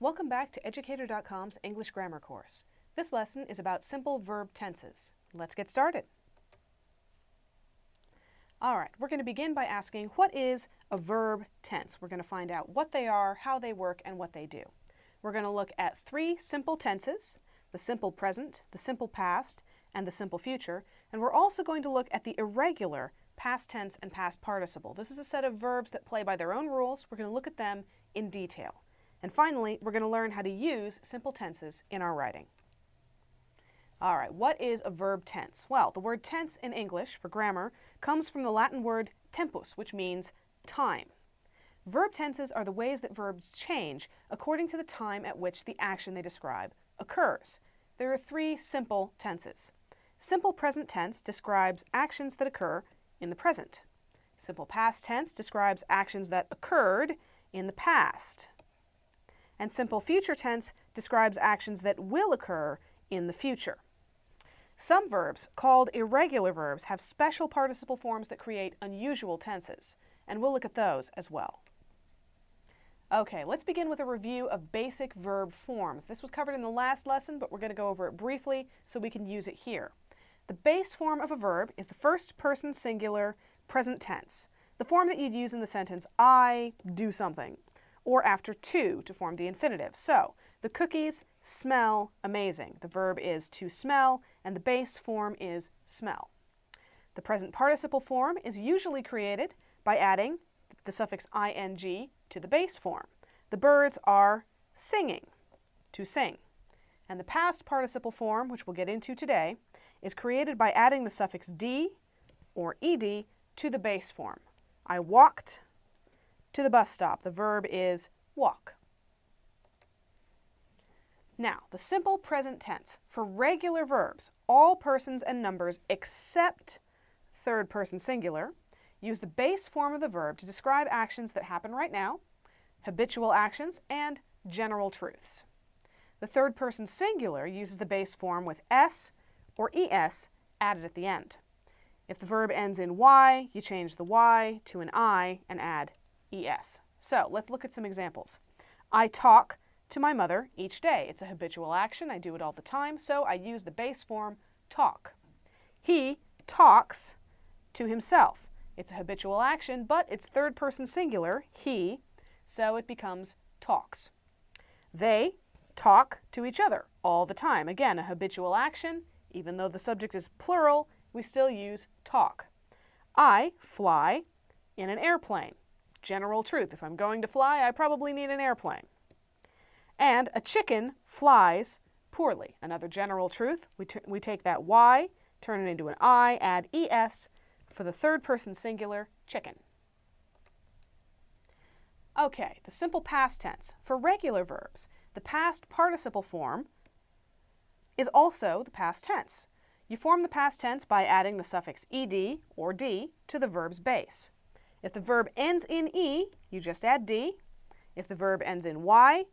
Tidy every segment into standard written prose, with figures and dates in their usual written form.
Welcome back to Educator.com's English Grammar course. This lesson is about simple verb tenses. Let's get started. All right, we're going to begin by asking, what is a verb tense? We're going to find out what they are, how they work, and what they do. We're going to look at three simple tenses: the simple present, the simple past, and the simple future. And we're also going to look at the irregular past tense and past participle. This is a set of verbs that play by their own rules. We're going to look at them in detail. And finally, we're going to learn how to use simple tenses in our writing. All right, what is a verb tense? Well, the word tense in English for grammar comes from the Latin word tempus, which means time. Verb tenses are the ways that verbs change according to the time at which the action they describe occurs. There are three simple tenses. Simple present tense describes actions that occur in the present. Simple past tense describes actions that occurred in the past. And simple future tense describes actions that will occur in the future. Some verbs, called irregular verbs, have special participle forms that create unusual tenses, and we'll look at those as well. Okay, let's begin with a review of basic verb forms. This was covered in the last lesson, but we're going to go over it briefly so we can use it here. The base form of a verb is the first person singular present tense, the form that you'd use in the sentence, I do something, or after to form the infinitive. So, the cookies smell amazing. The verb is to smell, and the base form is smell. The present participle form is usually created by adding the suffix ing to the base form. The birds are singing, to sing. And the past participle form, which we'll get into today, is created by adding the suffix d or ed to the base form. I walked to the bus stop. The verb is walk. Now, the simple present tense. For regular verbs, all persons and numbers except third person singular use the base form of the verb to describe actions that happen right now, habitual actions, and general truths. The third person singular uses the base form with s or es added at the end. If the verb ends in y, you change the y to an I and add es. So let's look at some examples. I talk to my mother each day. It's a habitual action. I do it all the time, so I use the base form talk. He talks to himself. It's a habitual action, but it's third person singular, he, so it becomes talks. They talk to each other all the time. Again, a habitual action. Even though the subject is plural, we still use talk. I fly in an airplane. General truth. If I'm going to fly, I probably need an airplane. And a chicken flies poorly. Another general truth. We take that y, turn it into an I, add es for the third person singular, chicken. Okay, the simple past tense. For regular verbs, the past participle form is also the past tense. You form the past tense by adding the suffix ed or d to the verb's base. If the verb ends in e, you just add d. If the verb ends in y,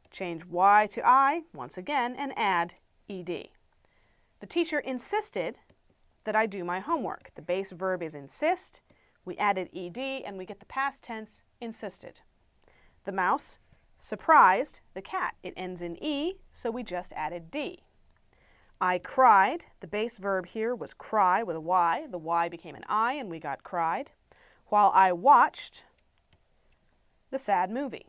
change y to I once again and add ed. The teacher insisted that I do my homework. The base verb is insist. We added ed and we get the past tense insisted. The mouse surprised the cat. It ends in e, so we just added d. I cried. The base verb here was cry with a y. The y became an I and we got cried. While I watched the sad movie.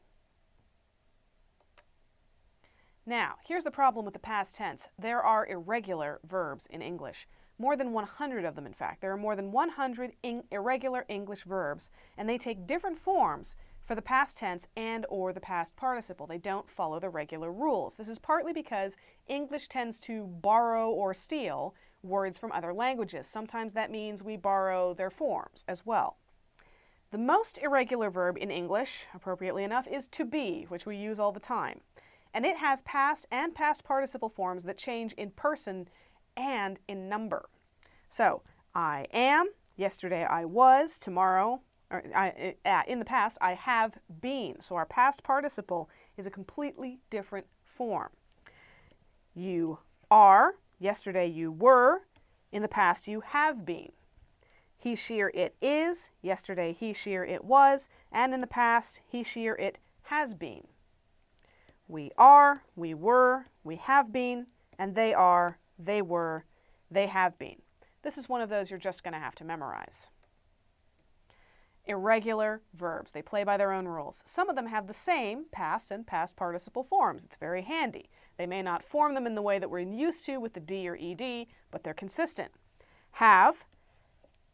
Now, here's the problem with the past tense. There are irregular verbs in English. More than 100 of them, in fact. There are more than 100 irregular English verbs, and they take different forms for the past tense and or the past participle. They don't follow the regular rules. This is partly because English tends to borrow or steal words from other languages. Sometimes that means we borrow their forms as well. The most irregular verb in English, appropriately enough, is to be, which we use all the time. And it has past and past participle forms that change in person and in number. So, I am, yesterday I was, tomorrow, in the past, I have been. So our past participle is a completely different form. You are, yesterday you were, in the past you have been. He, she, or it is, yesterday he, she, or it was, and in the past he, she, or it has been. we are, we were, we have been, and they are, they were, they have been. This is one of those you're just going to have to memorize. Irregular verbs. They play by their own rules. Some of them have the same past and past participle forms. It's very handy. They may not form them in the way that we're used to with the D or ED, but they're consistent. Have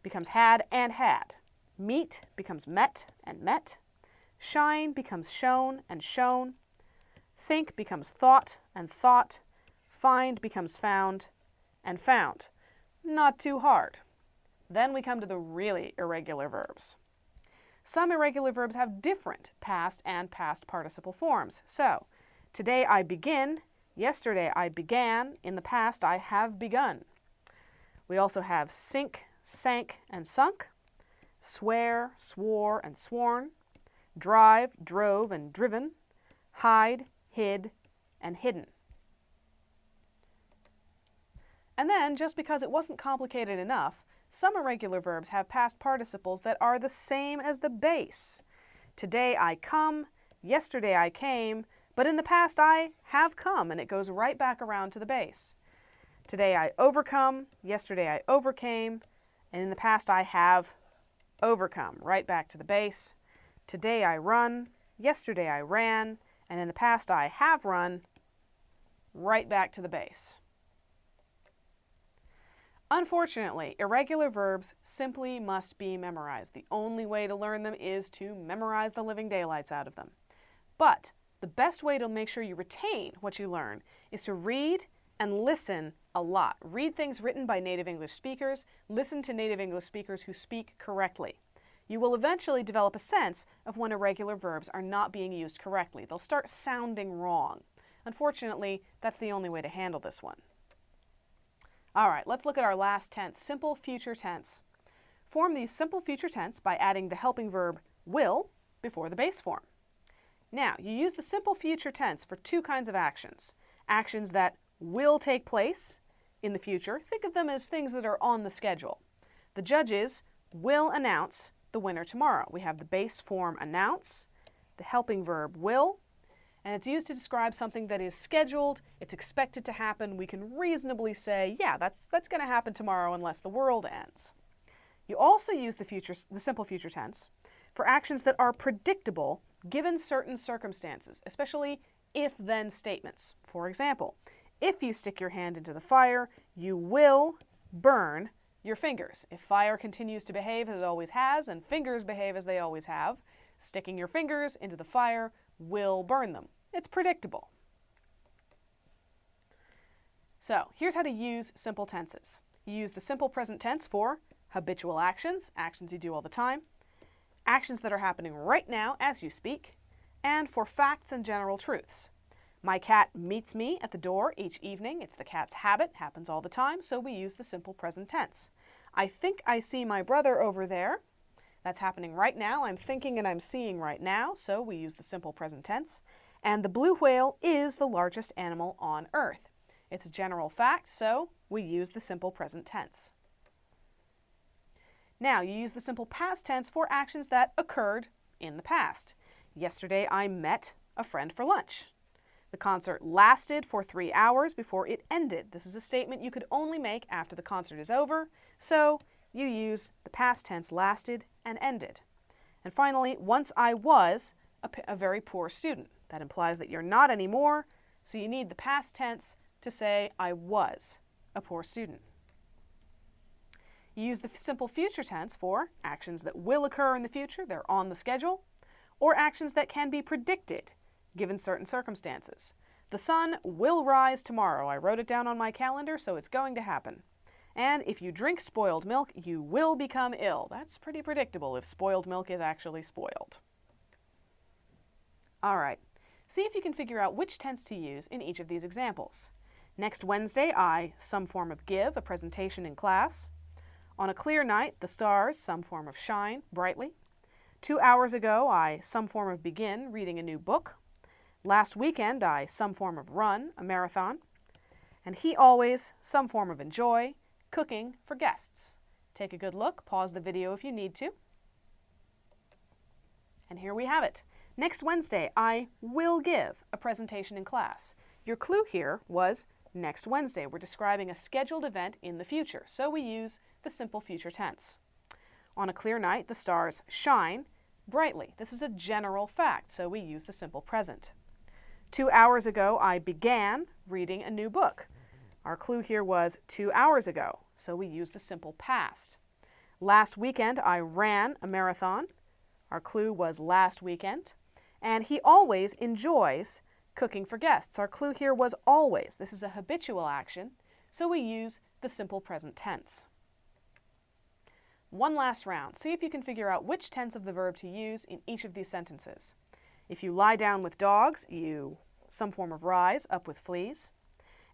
becomes had and had. Meet becomes met and met. Shine becomes shown and shown. Think becomes thought and thought. Find becomes found and found. Not too hard. Then we come to the really irregular verbs. Some irregular verbs have different past and past participle forms. So, today I begin, yesterday I began, in the past I have begun. We also have sink, sank, and sunk, swear, swore, and sworn, drive, drove, and driven, hide, hid, and hidden. And then, just because it wasn't complicated enough, some irregular verbs have past participles that are the same as the base. Today I come, yesterday I came, but in the past I have come, and it goes right back around to the base. Today I overcome, yesterday I overcame, and in the past I have overcome, right back to the base. Today I run, yesterday I ran, and in the past I have run, right back to the base. Unfortunately, irregular verbs simply must be memorized. The only way to learn them is to memorize the living daylights out of them. But the best way to make sure you retain what you learn is to read and listen a lot. Read things written by native English speakers. Listen to native English speakers who speak correctly. You will eventually develop a sense of when irregular verbs are not being used correctly. They'll start sounding wrong. Unfortunately, that's the only way to handle this one. All right, let's look at our last tense, simple future tense. Form the simple future tense by adding the helping verb will before the base form. Now, you use the simple future tense for two kinds of actions. Actions that will take place in the future. Think of them as things that are on the schedule. The judges will announce the winner tomorrow. We have the base form announce, the helping verb will, and it's used to describe something that is scheduled, it's expected to happen. We can reasonably say, yeah, that's going to happen tomorrow unless the world ends. You also use the simple future tense for actions that are predictable given certain circumstances, especially if-then statements. For example, if you stick your hand into the fire, you will burn your fingers. If fire continues to behave as it always has and fingers behave as they always have, sticking your fingers into the fire will burn them. It's predictable. So here's how to use simple tenses. You use the simple present tense for habitual actions, actions you do all the time, actions that are happening right now as you speak, and for facts and general truths. My cat meets me at the door each evening. It's the cat's habit, happens all the time, so we use the simple present tense. I think I see my brother over there. That's happening right now. I'm thinking and I'm seeing right now, so we use the simple present tense. And the blue whale is the largest animal on Earth. It's a general fact, so we use the simple present tense. Now, you use the simple past tense for actions that occurred in the past. Yesterday, I met a friend for lunch. The concert lasted for 3 hours before it ended. This is a statement you could only make after the concert is over, so you use the past tense lasted and ended. And finally, once I was a very poor student. That implies that you're not anymore, so you need the past tense to say I was a poor student. You use the simple future tense for actions that will occur in the future, they're on the schedule, or actions that can be predicted given certain circumstances. The sun will rise tomorrow. I wrote it down on my calendar, so it's going to happen. And if you drink spoiled milk, you will become ill. That's pretty predictable if spoiled milk is actually spoiled. All right, see if you can figure out which tense to use in each of these examples. Next Wednesday, I, some form of give, a presentation in class. On a clear night, the stars, some form of shine, brightly. 2 hours ago, I, some form of begin, reading a new book. Last weekend, I, some form of run, a marathon. And he always, some form of enjoy, cooking for guests. Take a good look, pause the video if you need to. And here we have it. Next Wednesday, I will give a presentation in class. Your clue here was next Wednesday. We're describing a scheduled event in the future, so we use the simple future tense. On a clear night, the stars shine brightly. This is a general fact, so we use the simple present. 2 hours ago, I began reading a new book. Our clue here was 2 hours ago, so we use the simple past. Last weekend, I ran a marathon. Our clue was last weekend. And he always enjoys cooking for guests. Our clue here was always. This is a habitual action, so we use the simple present tense. One last round. See if you can figure out which tense of the verb to use in each of these sentences. If you lie down with dogs, you some form of rise, up with fleas.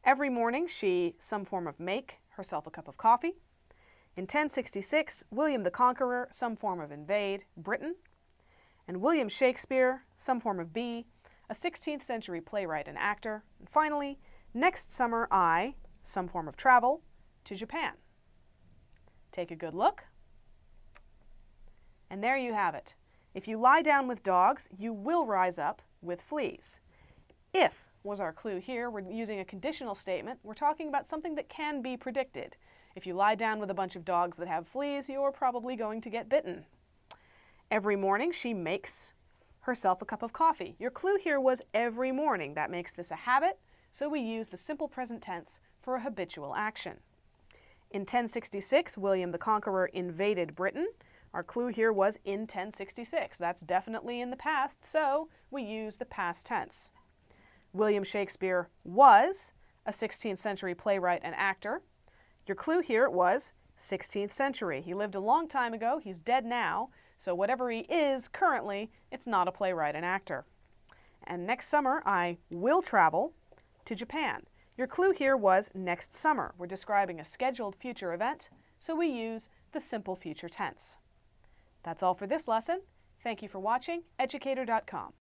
Every morning she some form of make herself a cup of coffee. In 1066, William the Conqueror, some form of invade Britain. And William Shakespeare, some form of be, a 16th century playwright and actor. And finally, next summer I, some form of travel, to Japan. Take a good look. And there you have it. If you lie down with dogs, you will rise up with fleas. If was our clue here. We're using a conditional statement. We're talking about something that can be predicted. If you lie down with a bunch of dogs that have fleas, you're probably going to get bitten. Every morning she makes herself a cup of coffee. Your clue here was every morning. That makes this a habit, so we use the simple present tense for a habitual action. In 1066, William the Conqueror invaded Britain. Our clue here was in 1066. That's definitely in the past, so we use the past tense. William Shakespeare was a 16th century playwright and actor. Your clue here was 16th century. He lived a long time ago. He's dead now. So whatever he is currently, it's not a playwright and actor. And next summer, I will travel to Japan. Your clue here was next summer. We're describing a scheduled future event, so we use the simple future tense. That's all for this lesson. Thank you for watching Educator.com.